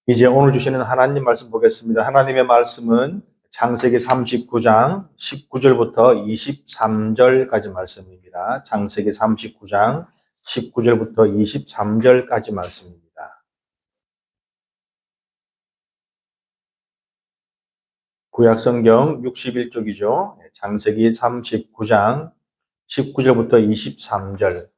이제 오늘 주시는 하나님 말씀 보겠습니다. 하나님의 말씀은 창세기 39장 19절부터 23절까지 말씀입니다. 창세기 39장 19절부터 23절까지 말씀입니다. 구약성경 61쪽이죠. 창세기 39장 19절부터 23절.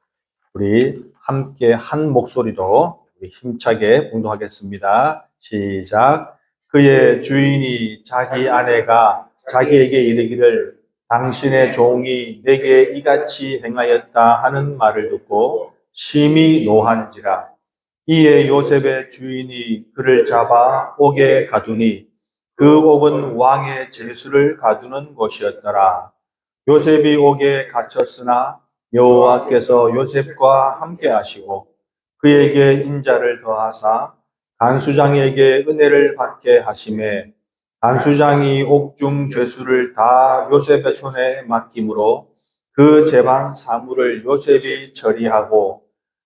우리 함께 한 목소리로 힘차게 봉독하겠습니다. 시작. 그의 주인이 자기 아내가 자기에게 이르기를 당신의 종이 내게 이같이 행하였다 하는 말을 듣고 심히 노한지라. 이에 요셉의 주인이 그를 잡아 옥에 가두니 그 옥은 왕의 제수를 가두는 곳이었더라. 요셉이 옥에 갇혔으나 여호와께서 요셉과 함께 하시고 그에게 인자를 더하사 간수장에게 은혜를 받게 하심에 간수장이 옥중 죄수를 다 요셉의 손에 맡김으로 그 재반 사물을 요셉이 처리하고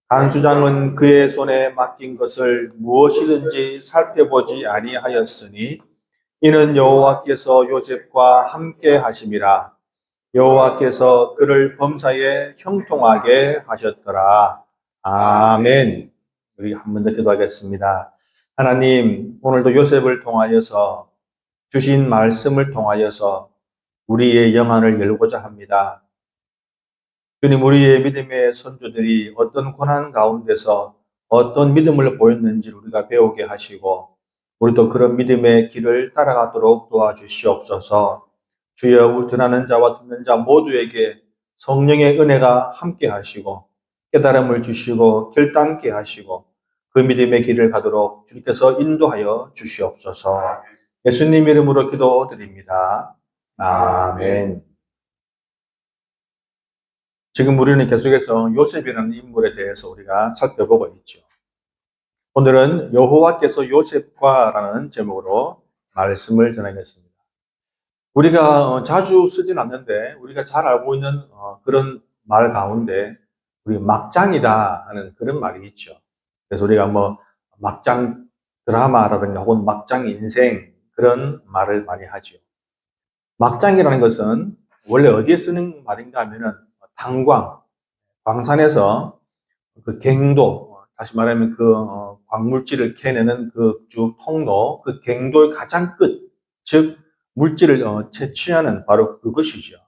간수장은 그의 손에 맡긴 것을 무엇이든지 살펴보지 아니하였으니 이는 여호와께서 요셉과 함께 하심이라. 여호와께서 그를 범사에 형통하게 하셨더라. 아멘. 우리 한 번 더 기도하겠습니다. 하나님, 오늘도 요셉을 통하여서 주신 말씀을 통하여서 우리의 영안을 열고자 합니다. 주님, 우리의 믿음의 선조들이 어떤 고난 가운데서 어떤 믿음을 보였는지를 우리가 배우게 하시고 우리도 그런 믿음의 길을 따라가도록 도와주시옵소서. 주여, 듣는 자와 듣는 자 모두에게 성령의 은혜가 함께 하시고 깨달음을 주시고 결단케 하시고 그 믿음의 길을 가도록 주님께서 인도하여 주시옵소서. 예수님 이름으로 기도드립니다. 아멘. 지금 우리는 계속해서 요셉이라는 인물에 대해서 우리가 살펴보고 있죠. 오늘은 여호와께서 요셉과라는 제목으로 말씀을 전하겠습니다. 우리가 자주 쓰진 않는데 우리가 잘 알고 있는 그런 말 가운데 우리 막장이다 하는 그런 말이 있죠. 그래서 우리가 뭐 막장 드라마라든가 혹은 막장 인생 그런 말을 많이 하죠. 막장이라는 것은 원래 어디에 쓰는 말인가 하면은 탄광, 광산에서 그 갱도, 다시 말하면 그 광물질을 캐내는 그 쭉 통로, 그 갱도의 가장 끝, 즉 물질을 채취하는 바로 그것이죠.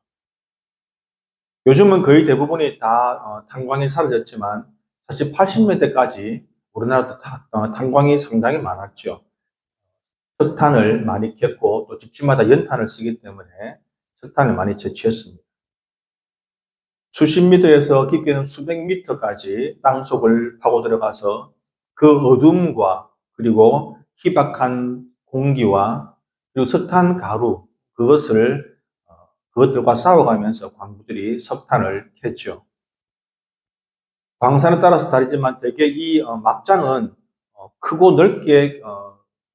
요즘은 거의 대부분이 다 탄광이 사라졌지만 사실 80년대까지 우리나라도 탄광이 상당히 많았죠. 석탄을 많이 켰고 또 집집마다 연탄을 쓰기 때문에 석탄을 많이 채취했습니다. 수십 미터에서 깊게는 수백 미터까지 땅속을 파고 들어가서 그 어둠과 그리고 희박한 공기와 그리고 석탄 가루 그것들과 싸워가면서 광부들이 석탄을 캤죠. 광산에 따라서 다르지만 대개 이 막장은 크고 넓게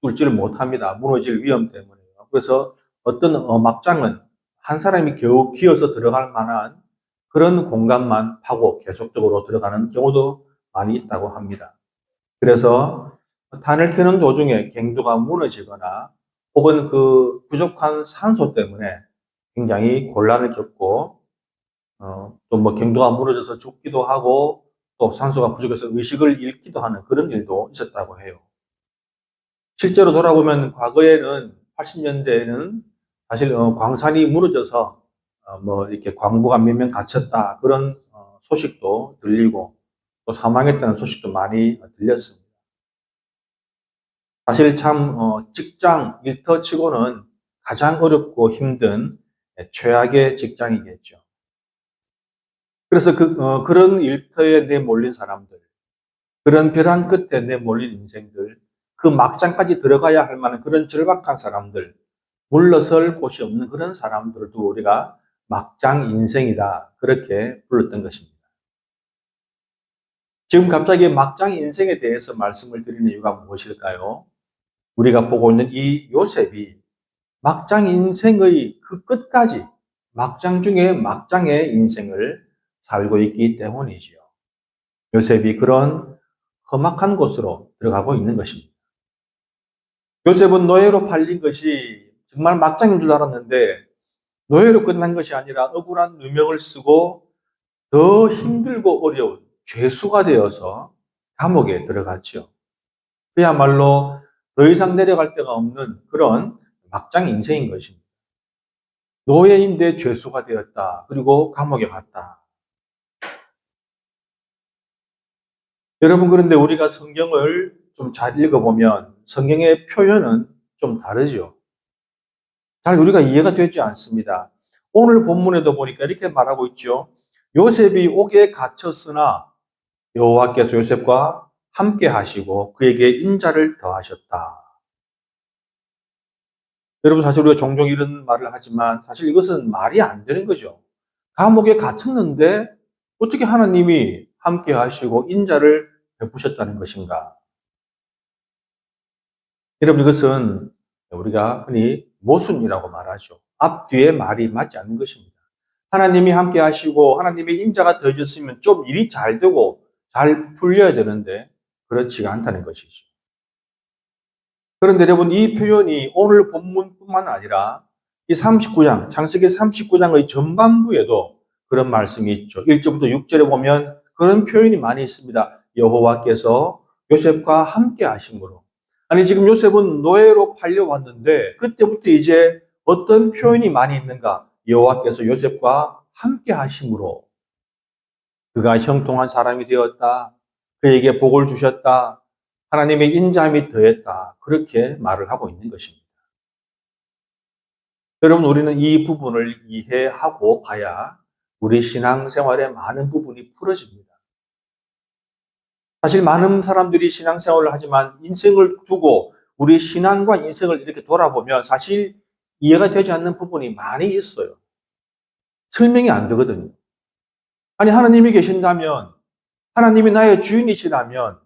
뚫지를 못합니다. 무너질 위험 때문에요. 그래서 어떤 막장은 한 사람이 겨우 기어서 들어갈 만한 그런 공간만 파고 계속적으로 들어가는 경우도 많이 있다고 합니다. 그래서 탄을 캐는 도중에 갱도가 무너지거나 혹은 그 부족한 산소 때문에 굉장히 곤란을 겪고 또 뭐 갱도가 무너져서 죽기도 하고 또 산소가 부족해서 의식을 잃기도 하는 그런 일도 있었다고 해요. 실제로 돌아보면 과거에는 80년대에는 사실 광산이 무너져서 뭐 이렇게 광부가 몇 명 갇혔다 그런 소식도 들리고 또 사망했다는 소식도 많이 들렸습니다. 사실 참 직장 일터치고는 가장 어렵고 힘든 최악의 직장이겠죠. 그래서 그런 일터에 내몰린 사람들, 그런 벼랑 끝에 내몰린 인생들, 그 막장까지 들어가야 할 만한 그런 절박한 사람들, 물러설 곳이 없는 그런 사람들도 우리가 막장 인생이다 그렇게 불렀던 것입니다. 지금 갑자기 막장 인생에 대해서 말씀을 드리는 이유가 무엇일까요? 우리가 보고 있는 이 요셉이 막장 인생의 그 끝까지 막장 중에 막장의 인생을 살고 있기 때문이지요. 요셉이 그런 험악한 곳으로 들어가고 있는 것입니다. 요셉은 노예로 팔린 것이 정말 막장인 줄 알았는데 노예로 끝난 것이 아니라 억울한 누명을 쓰고 더 힘들고 어려운 죄수가 되어서 감옥에 들어갔죠. 그야말로 더 이상 내려갈 데가 없는 그런 막장 인생인 것입니다. 노예인데 죄수가 되었다. 그리고 감옥에 갔다. 여러분, 그런데 우리가 성경을 좀 잘 읽어보면 성경의 표현은 좀 다르죠. 잘 우리가 이해가 되지 않습니다. 오늘 본문에도 보니까 이렇게 말하고 있죠. 요셉이 옥에 갇혔으나 여호와께서 요셉과 함께 하시고 그에게 인자를 더하셨다. 여러분, 사실 우리가 종종 이런 말을 하지만 사실 이것은 말이 안 되는 거죠. 감옥에 갇혔는데 어떻게 하나님이 함께 하시고 인자를 베푸셨다는 것인가? 여러분, 이것은 우리가 흔히 모순이라고 말하죠. 앞뒤에 말이 맞지 않는 것입니다. 하나님이 함께 하시고 하나님의 인자가 더해졌으면 좀 일이 잘 되고 잘 풀려야 되는데 그렇지가 않다는 것이죠. 그런데 여러분, 이 표현이 오늘 본문뿐만 아니라 이 39장, 창세기 39장의 전반부에도 그런 말씀이 있죠. 1절부터 6절에 보면 그런 표현이 많이 있습니다. 여호와께서 요셉과 함께 하심으로. 아니, 지금 요셉은 노예로 팔려왔는데 그때부터 이제 어떤 표현이 많이 있는가? 여호와께서 요셉과 함께 하심으로 그가 형통한 사람이 되었다. 그에게 복을 주셨다. 하나님의 인자함이 더했다. 그렇게 말을 하고 있는 것입니다. 여러분, 우리는 이 부분을 이해하고 가야 우리 신앙생활의 많은 부분이 풀어집니다. 사실 많은 사람들이 신앙생활을 하지만 인생을 두고 우리 신앙과 인생을 이렇게 돌아보면 사실 이해가 되지 않는 부분이 많이 있어요. 설명이 안 되거든요. 아니, 하나님이 계신다면, 하나님이 나의 주인이시라면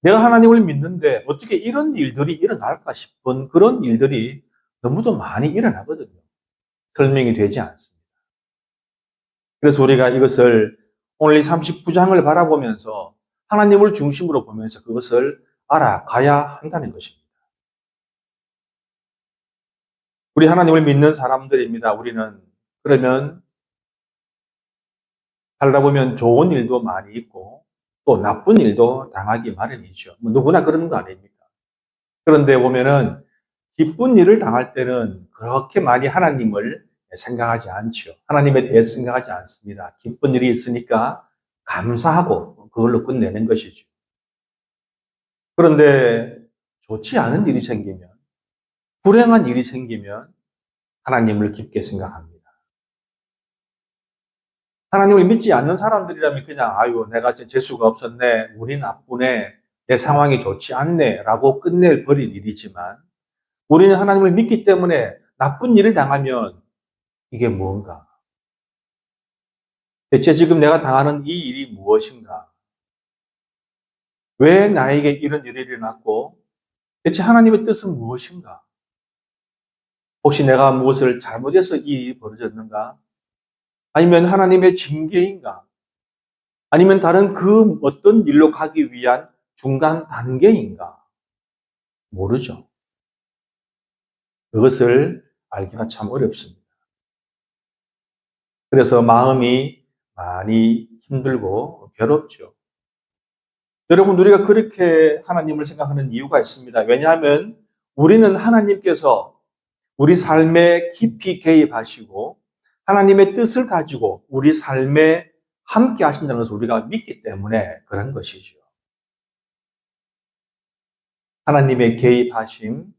내가 하나님을 믿는데 어떻게 이런 일들이 일어날까 싶은 그런 일들이 너무도 많이 일어나거든요. 설명이 되지 않습니다. 그래서 우리가 이것을 오늘 이 39장을 바라보면서 하나님을 중심으로 보면서 그것을 알아가야 한다는 것입니다. 우리 하나님을 믿는 사람들입니다. 우리는 그러면 살다 보면 좋은 일도 많이 있고 또 나쁜 일도 당하기 마련이죠. 뭐 누구나 그런 거 아닙니까? 그런데 보면은 기쁜 일을 당할 때는 그렇게 많이 하나님을 생각하지 않죠. 하나님에 대해 생각하지 않습니다. 기쁜 일이 있으니까 감사하고 그걸로 끝내는 것이죠. 그런데 좋지 않은 일이 생기면, 불행한 일이 생기면 하나님을 깊게 생각합니다. 하나님을 믿지 않는 사람들이라면 그냥 아유 내가 재수가 없었네, 운이 나쁘네, 내 상황이 좋지 않네 라고 끝내버릴 일이지만 우리는 하나님을 믿기 때문에 나쁜 일을 당하면 이게 뭔가? 대체 지금 내가 당하는 이 일이 무엇인가? 왜 나에게 이런 일이 일어났고 대체 하나님의 뜻은 무엇인가? 혹시 내가 무엇을 잘못해서 이 일이 벌어졌는가? 아니면 하나님의 징계인가? 아니면 다른 그 어떤 일로 가기 위한 중간 단계인가? 모르죠. 그것을 알기가 참 어렵습니다. 그래서 마음이 많이 힘들고 괴롭죠. 여러분, 우리가 그렇게 하나님을 생각하는 이유가 있습니다. 왜냐하면 우리는 하나님께서 우리 삶에 깊이 개입하시고 하나님의 뜻을 가지고 우리 삶에 함께 하신다는 것을 우리가 믿기 때문에 그런 것이죠. 하나님의 개입하심,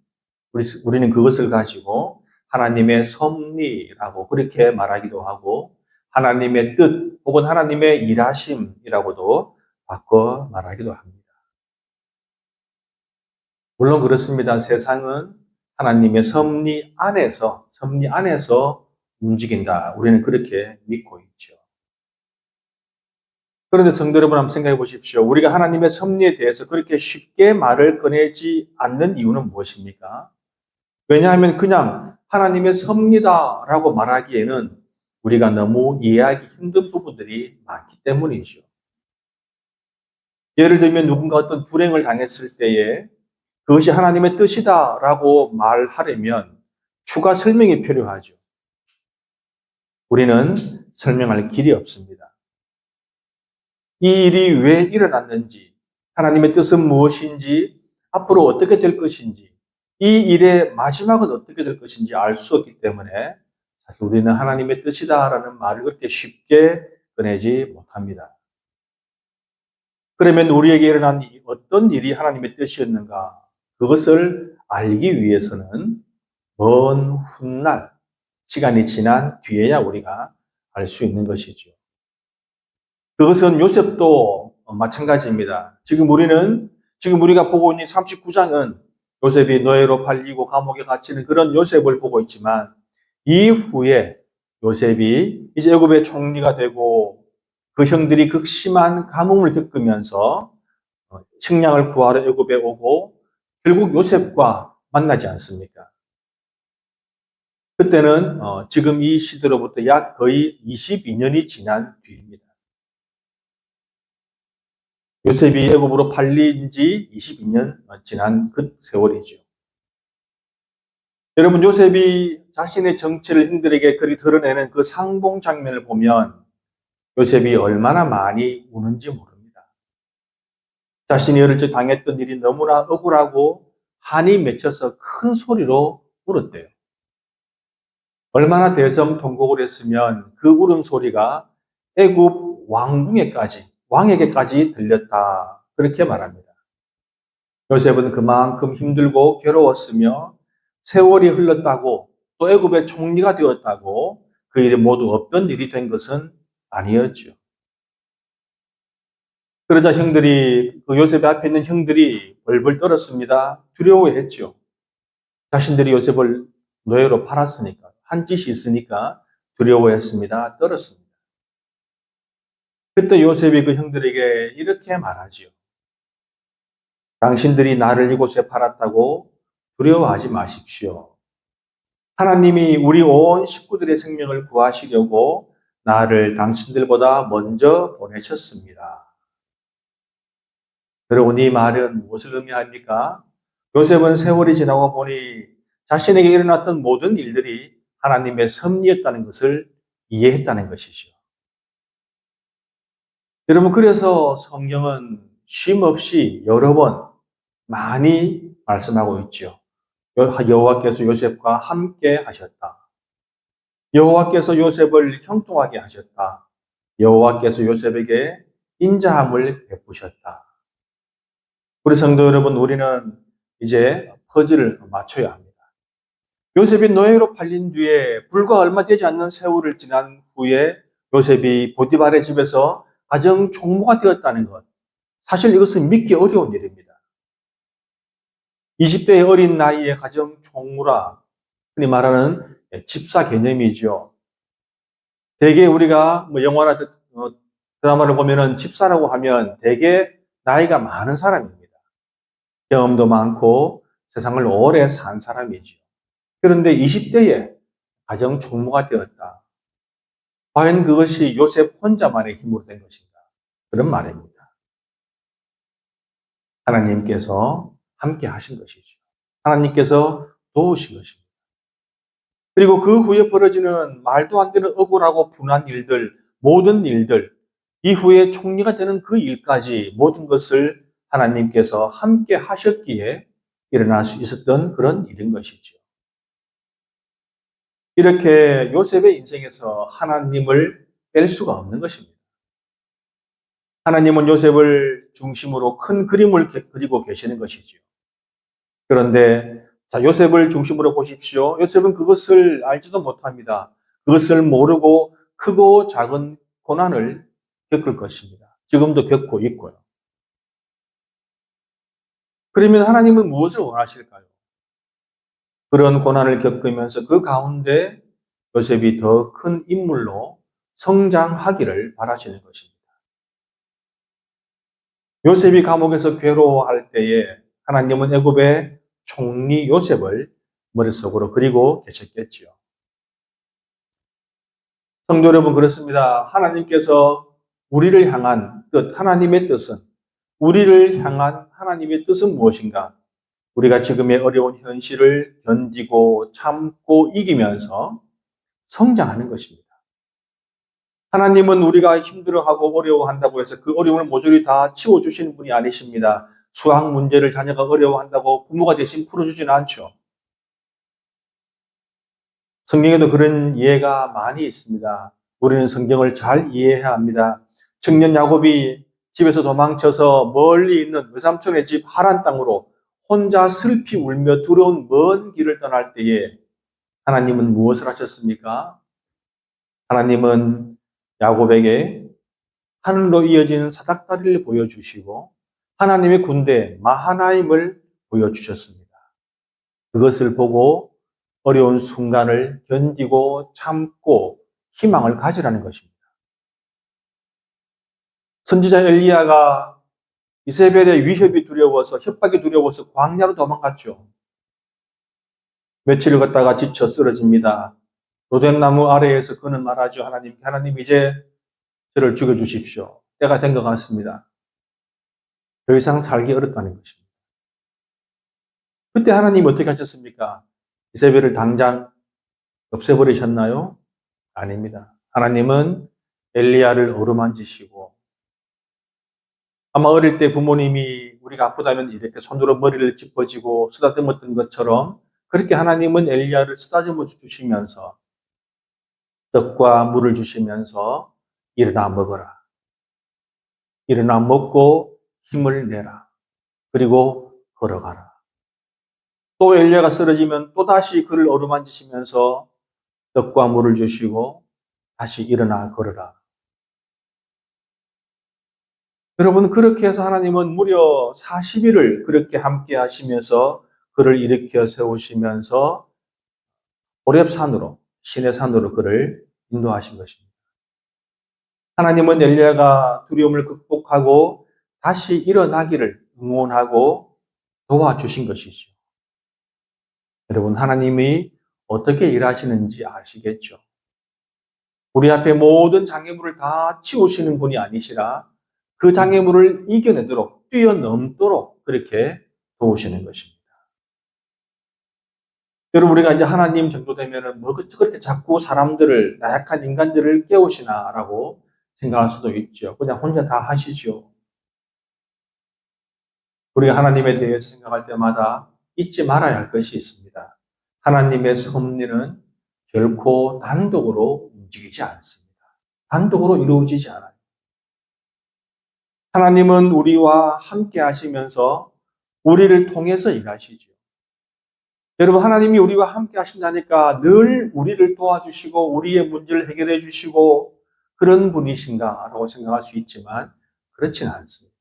우리는 그것을 가지고 하나님의 섭리라고 그렇게 말하기도 하고 하나님의 뜻 혹은 하나님의 일하심이라고도 바꿔 말하기도 합니다. 물론 그렇습니다. 세상은 하나님의 섭리 안에서 움직인다. 우리는 그렇게 믿고 있죠. 그런데 성도 여러분 한번 생각해 보십시오. 우리가 하나님의 섭리에 대해서 그렇게 쉽게 말을 꺼내지 않는 이유는 무엇입니까? 왜냐하면 그냥 하나님의 섭리다라고 말하기에는 우리가 너무 이해하기 힘든 부분들이 많기 때문이죠. 예를 들면 누군가 어떤 불행을 당했을 때에 그것이 하나님의 뜻이다라고 말하려면 추가 설명이 필요하죠. 우리는 설명할 길이 없습니다. 이 일이 왜 일어났는지, 하나님의 뜻은 무엇인지, 앞으로 어떻게 될 것인지, 이 일의 마지막은 어떻게 될 것인지 알 수 없기 때문에 사실 우리는 하나님의 뜻이다라는 말을 그렇게 쉽게 꺼내지 못합니다. 그러면 우리에게 일어난 어떤 일이 하나님의 뜻이었는가? 그것을 알기 위해서는 먼 훗날, 시간이 지난 뒤에야 우리가 알 수 있는 것이죠. 그것은 요셉도 마찬가지입니다. 지금 우리가 보고 있는 39장은 요셉이 노예로 팔리고 감옥에 갇히는 그런 요셉을 보고 있지만, 이후에 요셉이 이제 애굽의 총리가 되고 그 형들이 극심한 가뭄을 겪으면서 식량을 구하러 애굽에 오고 결국 요셉과 만나지 않습니까? 그때는 지금 이 시대로부터 약 거의 22년이 지난 뒤입니다. 요셉이 애굽으로 팔린 지 22년 지난 그 세월이죠. 여러분, 요셉이 자신의 정체를 형들에게 그리 드러내는 그 상봉 장면을 보면 요셉이 얼마나 많이 우는지 모릅니다. 자신이 어릴 적 당했던 일이 너무나 억울하고 한이 맺혀서 큰 소리로 울었대요. 얼마나 대성통곡을 했으면 그 울음소리가 애굽 왕에게까지 들렸다. 그렇게 말합니다. 요셉은 그만큼 힘들고 괴로웠으며 세월이 흘렀다고 또 애굽의 총리가 되었다고 그 일이 모두 없던 일이 된 것은 아니었죠. 그러자 그 요셉 앞에 있는 형들이 벌벌 떨었습니다. 두려워했죠. 자신들이 요셉을 노예로 팔았으니까, 한 짓이 있으니까 두려워했습니다. 떨었습니다. 그때 요셉이 그 형들에게 이렇게 말하지요. 당신들이 나를 이곳에 팔았다고 두려워하지 마십시오. 하나님이 우리 온 식구들의 생명을 구하시려고 나를 당신들보다 먼저 보내셨습니다. 여러분, 이 말은 무엇을 의미합니까? 요셉은 세월이 지나고 보니 자신에게 일어났던 모든 일들이 하나님의 섭리였다는 것을 이해했다는 것이죠. 여러분, 그래서 성경은 쉼없이 여러 번 많이 말씀하고 있죠. 여호와께서 요셉과 함께 하셨다. 여호와께서 요셉을 형통하게 하셨다. 여호와께서 요셉에게 인자함을 베푸셨다. 우리 성도 여러분, 우리는 이제 퍼즐을 맞춰야 합니다. 요셉이 노예로 팔린 뒤에 불과 얼마 되지 않는 세월을 지난 후에 요셉이 보디발의 집에서 가정 총무가 되었다는 것. 사실 이것은 믿기 어려운 일입니다. 20대의 어린 나이에 가정 총무라, 흔히 말하는 집사 개념이죠. 대개 우리가 영화나 드라마를 보면은 집사라고 하면 대개 나이가 많은 사람입니다. 경험도 많고 세상을 오래 산 사람이죠. 그런데 20대에 가정 총무가 되었다. 과연 그것이 요셉 혼자만의 힘으로 된 것인가? 그런 말입니다. 하나님께서 함께 하신 것이죠. 하나님께서 도우신 것입니다. 그리고 그 후에 벌어지는 말도 안 되는 억울하고 분한 일들, 모든 일들, 이후에 총리가 되는 그 일까지 모든 것을 하나님께서 함께 하셨기에 일어날 수 있었던 그런 일인 것이죠. 이렇게 요셉의 인생에서 하나님을 뺄 수가 없는 것입니다. 하나님은 요셉을 중심으로 큰 그림을 그리고 계시는 것이죠. 그런데 요셉을 중심으로 보십시오. 요셉은 그것을 알지도 못합니다. 그것을 모르고 크고 작은 고난을 겪을 것입니다. 지금도 겪고 있고요. 그러면 하나님은 무엇을 원하실까요? 그런 고난을 겪으면서 그 가운데 요셉이 더 큰 인물로 성장하기를 바라시는 것입니다. 요셉이 감옥에서 괴로워할 때에 하나님은 애굽의 총리 요셉을 머릿속으로 그리고 계셨겠지요. 성도 여러분, 그렇습니다. 하나님께서 우리를 향한 뜻, 하나님의 뜻은, 우리를 향한 하나님의 뜻은 무엇인가? 우리가 지금의 어려운 현실을 견디고 참고 이기면서 성장하는 것입니다. 하나님은 우리가 힘들어하고 어려워한다고 해서 그 어려움을 모조리 다 치워주시는 분이 아니십니다. 수학 문제를 자녀가 어려워한다고 부모가 대신 풀어주지는 않죠. 성경에도 그런 예가 많이 있습니다. 우리는 성경을 잘 이해해야 합니다. 청년 야곱이 집에서 도망쳐서 멀리 있는 외삼촌의 집 하란 땅으로 혼자 슬피 울며 두려운 먼 길을 떠날 때에 하나님은 무엇을 하셨습니까? 하나님은 야곱에게 하늘로 이어진 사닥다리를 보여주시고 하나님의 군대 마하나임을 보여주셨습니다. 그것을 보고 어려운 순간을 견디고 참고 희망을 가지라는 것입니다. 선지자 엘리야가 이세벨의 위협이 두려워서 협박이 두려워서 광야로 도망갔죠. 며칠을 걷다가 지쳐 쓰러집니다. 로뎀나무 아래에서 그는 말하죠. 하나님 이제 저를 죽여주십시오. 때가 된 것 같습니다. 더 이상 살기 어렵다는 것입니다. 그때 하나님 어떻게 하셨습니까? 이세벨을 당장 없애버리셨나요? 아닙니다. 하나님은 엘리야를 어루만지시고 아마 어릴 때 부모님이 우리가 아프다면 이렇게 손으로 머리를 짚어지고 쓰다듬었던 것처럼 그렇게 하나님은 엘리야를 쓰다듬어 주시면서 떡과 물을 주시면서 일어나 먹어라. 일어나 먹고 힘을 내라. 그리고 걸어가라. 또 엘리야가 쓰러지면 또다시 그를 어루만지시면서 떡과 물을 주시고 다시 일어나 걸어라. 여러분 그렇게 해서 하나님은 무려 40일을 그렇게 함께 하시면서 그를 일으켜 세우시면서 호렙산으로 신의 산으로 그를 인도하신 것입니다. 하나님은 엘리야가 두려움을 극복하고 다시 일어나기를 응원하고 도와주신 것이죠. 여러분 하나님이 어떻게 일하시는지 아시겠죠? 우리 앞에 모든 장애물을 다 치우시는 분이 아니시라 그 장애물을 이겨내도록 뛰어넘도록 그렇게 도우시는 것입니다. 여러분 우리가 이제 하나님 정도 되면은 뭐 그렇게 자꾸 사람들을 나약한 인간들을 깨우시나라고 생각할 수도 있죠. 그냥 혼자 다 하시죠. 우리가 하나님에 대해서 생각할 때마다 잊지 말아야 할 것이 있습니다. 하나님의 섭리는 결코 단독으로 움직이지 않습니다. 단독으로 이루어지지 않아요. 하나님은 우리와 함께 하시면서 우리를 통해서 일하시죠. 여러분 하나님이 우리와 함께 하신다니까 늘 우리를 도와주시고 우리의 문제를 해결해 주시고 그런 분이신가 라고 생각할 수 있지만 그렇지는 않습니다.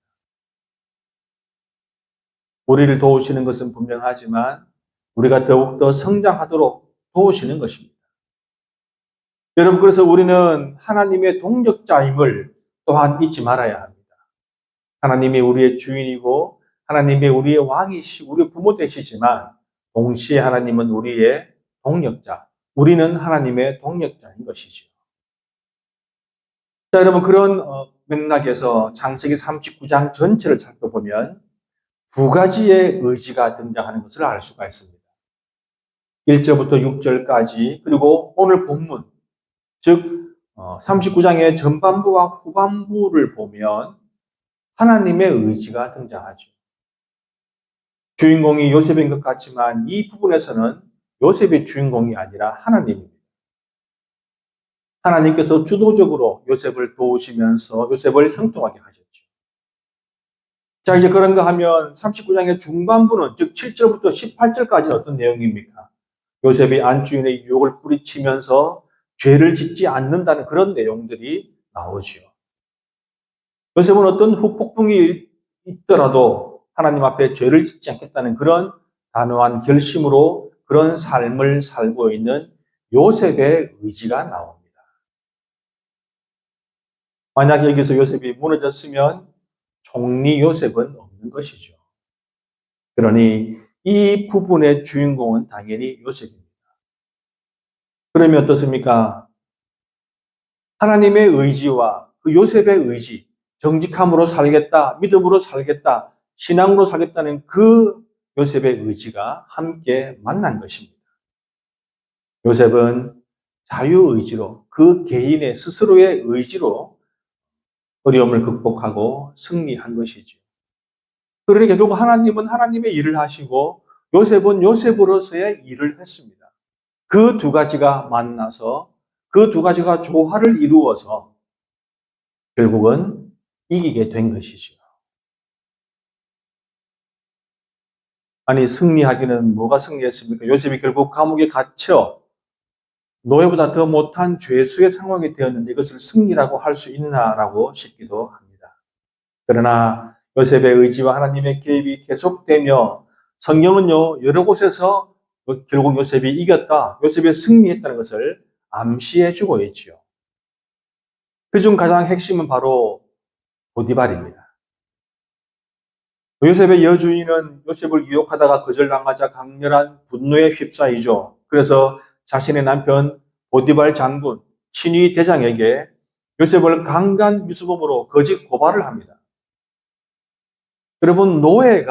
우리를 도우시는 것은 분명하지만 우리가 더욱더 성장하도록 도우시는 것입니다. 여러분 그래서 우리는 하나님의 동력자임을 또한 잊지 말아야 합니다. 하나님이 우리의 주인이고 하나님이 우리의 왕이시고 우리의 부모 되시지만 동시에 하나님은 우리의 동력자, 우리는 하나님의 동력자인 것이죠. 자, 여러분 그런 맥락에서 창세기 39장 전체를 살펴보면 두 가지의 의지가 등장하는 것을 알 수가 있습니다. 1절부터 6절까지 그리고 오늘 본문, 즉 39장의 전반부와 후반부를 보면 하나님의 의지가 등장하죠. 주인공이 요셉인 것 같지만 이 부분에서는 요셉이 주인공이 아니라 하나님입니다. 하나님께서 주도적으로 요셉을 도우시면서 요셉을 형통하게 하셨죠. 자, 이제 그런가 하면 39장의 중반부는 즉 7절부터 18절까지는 어떤 내용입니까? 요셉이 안주인의 유혹을 뿌리치면서 죄를 짓지 않는다는 그런 내용들이 나오죠. 요셉은 어떤 후폭풍이 있더라도 하나님 앞에 죄를 짓지 않겠다는 그런 단호한 결심으로 그런 삶을 살고 있는 요셉의 의지가 나옵니다. 만약 여기서 요셉이 무너졌으면 총리 요셉은 없는 것이죠. 그러니 이 부분의 주인공은 당연히 요셉입니다. 그러면 어떻습니까? 하나님의 의지와 그 요셉의 의지, 정직함으로 살겠다, 믿음으로 살겠다, 신앙으로 살겠다는 그 요셉의 의지가 함께 만난 것입니다. 요셉은 자유의지로 그 개인의 스스로의 의지로 어려움을 극복하고 승리한 것이죠. 그러니까 결국 하나님은 하나님의 일을 하시고 요셉은 요셉으로서의 일을 했습니다. 그 두 가지가 만나서 그 두 가지가 조화를 이루어서 결국은 이기게 된 것이죠. 아니, 승리하기는 뭐가 승리했습니까? 요셉이 결국 감옥에 갇혀 노예보다 더 못한 죄수의 상황이 되었는데 이것을 승리라고 할 수 있나라고 싶기도 합니다. 그러나 요셉의 의지와 하나님의 개입이 계속되며 성경은요, 여러 곳에서 결국 요셉이 이겼다, 요셉이 승리했다는 것을 암시해주고 있지요. 그중 가장 핵심은 바로 보디발입니다. 요셉의 여주인은 요셉을 유혹하다가 거절당하자 강렬한 분노에 휩싸이죠. 그래서 자신의 남편 보디발 장군, 친위 대장에게 요셉을 강간 미수범으로 거짓 고발을 합니다. 여러분, 노예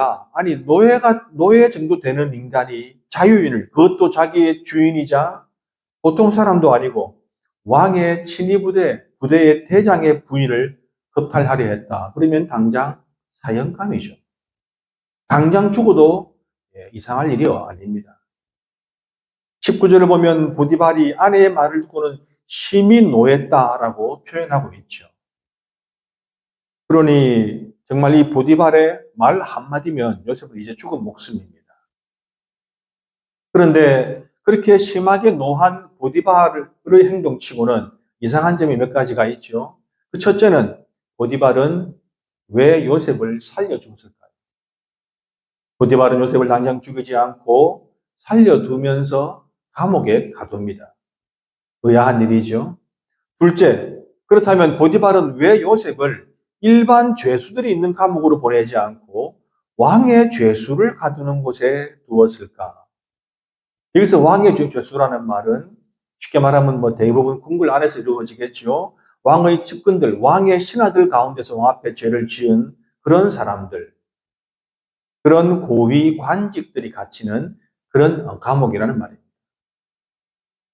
정도 되는 인간이 자유인을, 그것도 자기의 주인이자 보통 사람도 아니고 왕의 친위 부대의 대장의 부인을 겁탈하려 했다. 그러면 당장 사형감이죠. 당장 죽어도 이상할 일이 아닙니다. 19절을 보면 보디발이 아내의 말을 듣고는 심히 노했다라고 표현하고 있죠. 그러니 정말 이 보디발의 말 한마디면 요셉은 이제 죽은 목숨입니다. 그런데 그렇게 심하게 노한 보디발의 행동치고는 이상한 점이 몇 가지가 있죠. 그 첫째는 보디발은 왜 요셉을 살려줬을까요? 보디발은 요셉을 당장 죽이지 않고 살려두면서 감옥에 가둡니다. 의아한 일이죠. 둘째, 그렇다면 보디발은 왜 요셉을 일반 죄수들이 있는 감옥으로 보내지 않고 왕의 죄수를 가두는 곳에 두었을까? 여기서 왕의 죄수라는 말은 쉽게 말하면 대부분 궁궐 안에서 이루어지겠죠. 왕의 측근들, 왕의 신하들 가운데서 왕 앞에 죄를 지은 그런 사람들, 그런 고위 관직들이 갇히는 그런 감옥이라는 말입니다.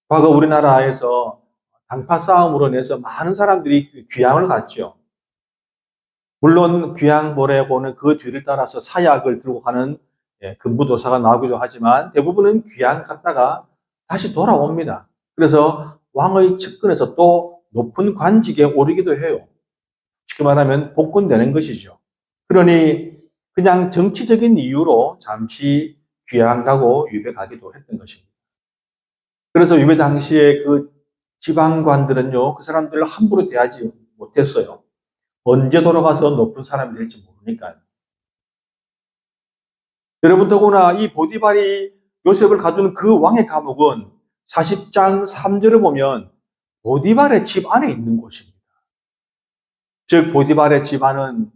과거 우리나라에서 당파 싸움으로 인해서 많은 사람들이 귀양을 갔죠. 물론 귀양 보내고는 그 뒤를 따라서 사약을 들고 가는 근부도사가 나오기도 하지만 대부분은 귀양 갔다가 다시 돌아옵니다. 그래서 왕의 측근에서 또 높은 관직에 오르기도 해요. 쉽게 말하면 복권되는 것이죠. 그러니 그냥 정치적인 이유로 잠시 귀양 가고 유배 가기도 했던 것입니다. 그래서 유배 당시에 그 지방관들은요, 그 사람들을 함부로 대하지 못했어요. 언제 돌아가서 높은 사람이 될지 모르니까요. 여러분, 더구나 이 보디발이 요셉을 가둔 그 왕의 감옥은 40장 3절을 보면 보디발의 집 안에 있는 곳입니다. 즉, 보디발의 집 안은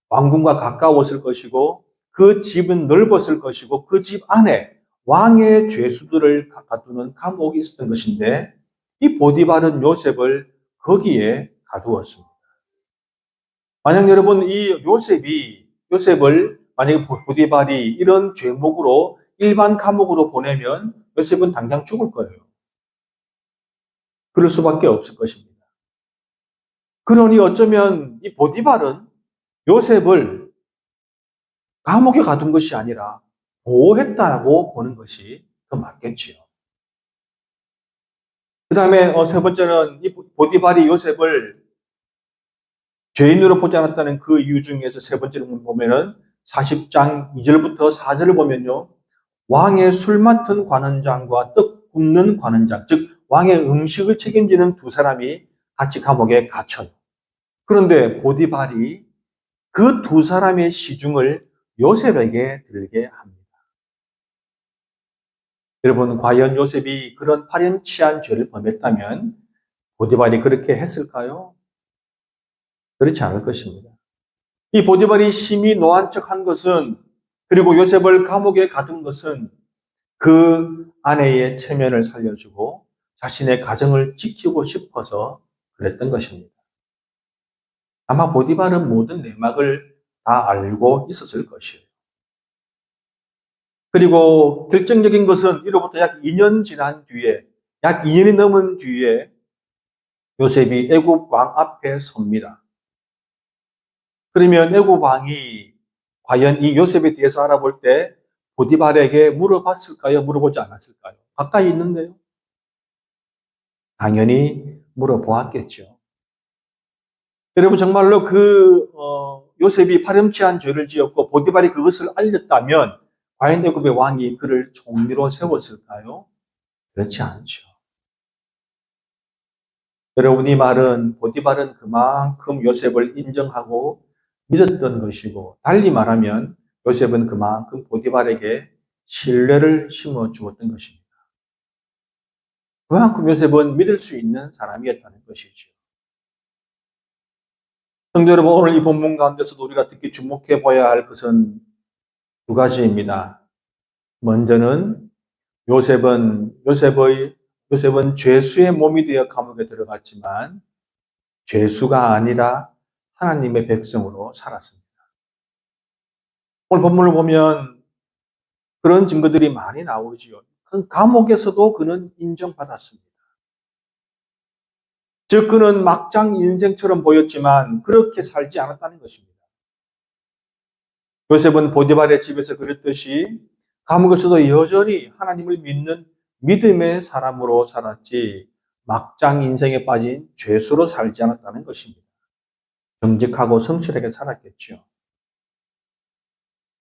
왕궁과 가까웠을 것이고 그 집은 넓었을 것이고 그 집 안에 왕의 죄수들을 가두는 감옥이 있었던 것인데 이 보디발은 요셉을 거기에 가두었습니다. 만약 여러분 요셉을 만약에 보디발이 이런 죄목으로 일반 감옥으로 보내면 요셉은 당장 죽을 거예요. 그럴 수밖에 없을 것입니다. 그러니 어쩌면 이 보디발은 요셉을 감옥에 가둔 것이 아니라 보호했다고 보는 것이 더 맞겠지요. 그 다음에 세 번째는 이 보디발이 요셉을 죄인으로 보지 않았다는 그 이유 중에서 세 번째를 보면은 40장 2절부터 4절을 보면요. 왕의 술 맡은 관원장과 떡 굽는 관원장, 즉 왕의 음식을 책임지는 두 사람이 같이 감옥에 갇혀요. 그런데 보디발이 그 두 사람의 시중을 요셉에게 들게 합니다. 여러분, 과연 요셉이 그런 파렴치한 죄를 범했다면 보디발이 그렇게 했을까요? 그렇지 않을 것입니다. 이 보디발이 심히 노한 척한 것은, 그리고 요셉을 감옥에 가둔 것은 그 아내의 체면을 살려주고 자신의 가정을 지키고 싶어서 그랬던 것입니다. 아마 보디발은 모든 내막을 다 알고 있었을 것이에요. 그리고 결정적인 것은 이로부터 약 2년 지난 뒤에, 약 2년이 넘은 뒤에 요셉이 애굽 왕 앞에 섭니다. 그러면 애굽 왕이 과연 이 요셉에 대해서 알아볼 때 보디발에게 물어봤을까요? 물어보지 않았을까요? 가까이 있는데요. 당연히 물어보았겠죠. 여러분 정말로 요셉이 파렴치한 죄를 지었고 보디발이 그것을 알렸다면 과연 애굽의 왕이 그를 총리로 세웠을까요? 그렇지 않죠. 여러분 이 말은 보디발은 그만큼 요셉을 인정하고 믿었던 것이고 달리 말하면 요셉은 그만큼 보디발에게 신뢰를 심어 주었던 것입니다. 그만큼 요셉은 믿을 수 있는 사람이었다는 것이죠. 성도 여러분, 오늘 이 본문 가운데서도 우리가 특히 주목해 봐야 할 것은 두 가지입니다. 먼저는 요셉은 죄수의 몸이 되어 감옥에 들어갔지만 죄수가 아니라 하나님의 백성으로 살았습니다. 오늘 본문을 보면 그런 증거들이 많이 나오지요. 감옥에서도 그는 인정받았습니다. 즉 그는 막장 인생처럼 보였지만 그렇게 살지 않았다는 것입니다. 요셉은 보디발의 집에서 그랬듯이 감옥에서도 여전히 하나님을 믿는 믿음의 사람으로 살았지 막장 인생에 빠진 죄수로 살지 않았다는 것입니다. 정직하고 성실하게 살았겠죠.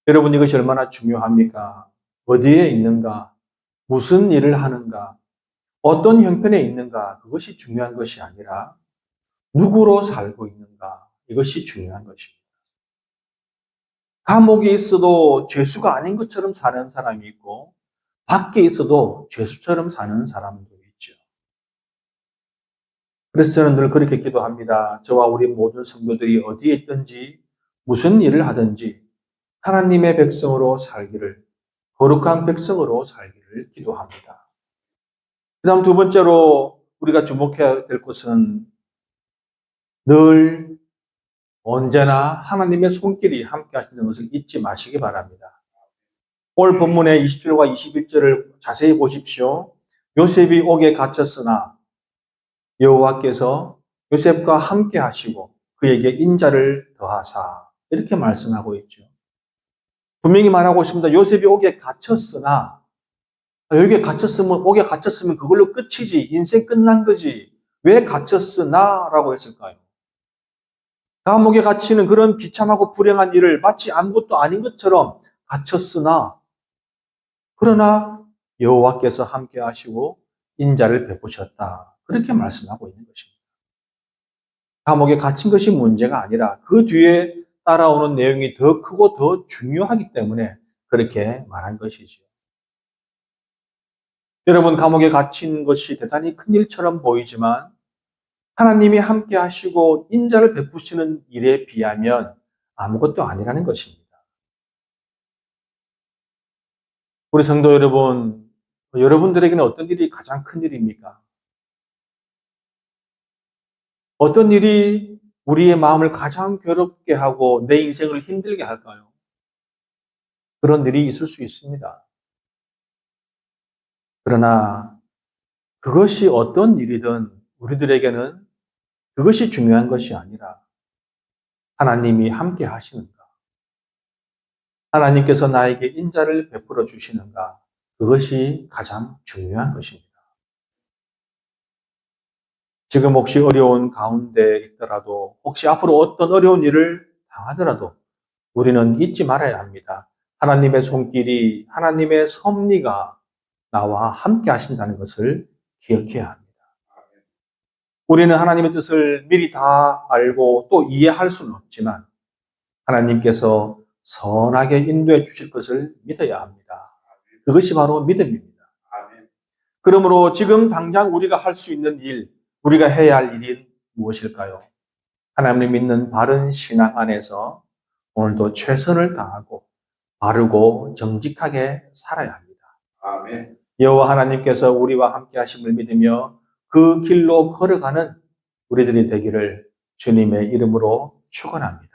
여러분 이것이 얼마나 중요합니까? 어디에 있는가? 무슨 일을 하는가? 어떤 형편에 있는가? 그것이 중요한 것이 아니라 누구로 살고 있는가? 이것이 중요한 것입니다. 감옥에 있어도 죄수가 아닌 것처럼 사는 사람이 있고 밖에 있어도 죄수처럼 사는 사람도 있죠. 그래서 저는 늘 그렇게 기도합니다. 저와 우리 모든 성도들이 어디에 있든지 무슨 일을 하든지 하나님의 백성으로 살기를, 거룩한 백성으로 살기를 기도합니다. 그 다음 두 번째로 우리가 주목해야 될 것은 늘 언제나 하나님의 손길이 함께 하시는 것을 잊지 마시기 바랍니다. 오늘 본문의 20절과 21절을 자세히 보십시오. 요셉이 옥에 갇혔으나 여호와께서 요셉과 함께 하시고 그에게 인자를 더하사 이렇게 말씀하고 있죠. 분명히 말하고 있습니다. 요셉이 옥에 갇혔으나 옥에 갇혔으면 그걸로 끝이지. 인생 끝난 거지. 왜 갇혔으나? 라고 했을까요? 감옥에 갇히는 그런 비참하고 불행한 일을 마치 아무것도 아닌 것처럼 갇혔으나 그러나 여호와께서 함께 하시고 인자를 베푸셨다. 그렇게 말씀하고 있는 것입니다. 감옥에 갇힌 것이 문제가 아니라 그 뒤에 따라오는 내용이 더 크고 더 중요하기 때문에 그렇게 말한 것이죠. 여러분 감옥에 갇힌 것이 대단히 큰 일처럼 보이지만 하나님이 함께 하시고 인자를 베푸시는 일에 비하면 아무것도 아니라는 것입니다. 우리 성도 여러분, 여러분들에게는 어떤 일이 가장 큰 일입니까? 어떤 일이 우리의 마음을 가장 괴롭게 하고 내 인생을 힘들게 할까요? 그런 일이 있을 수 있습니다. 그러나 그것이 어떤 일이든 우리들에게는 그것이 중요한 것이 아니라 하나님이 함께 하시는가? 하나님께서 나에게 인자를 베풀어 주시는가? 그것이 가장 중요한 것입니다. 지금 혹시 어려운 가운데 있더라도 혹시 앞으로 어떤 어려운 일을 당하더라도 우리는 잊지 말아야 합니다. 하나님의 손길이, 하나님의 섭리가 나와 함께 하신다는 것을 기억해야 합니다. 우리는 하나님의 뜻을 미리 다 알고 또 이해할 수는 없지만 하나님께서 선하게 인도해 주실 것을 믿어야 합니다. 그것이 바로 믿음입니다. 그러므로 지금 당장 우리가 할 수 있는 일, 우리가 해야 할 일이 무엇일까요? 하나님을 믿는 바른 신앙 안에서 오늘도 최선을 다하고 바르고 정직하게 살아야 합니다. 아멘. 여호와 하나님께서 우리와 함께 하심을 믿으며 그 길로 걸어가는 우리들이 되기를 주님의 이름으로 축원합니다.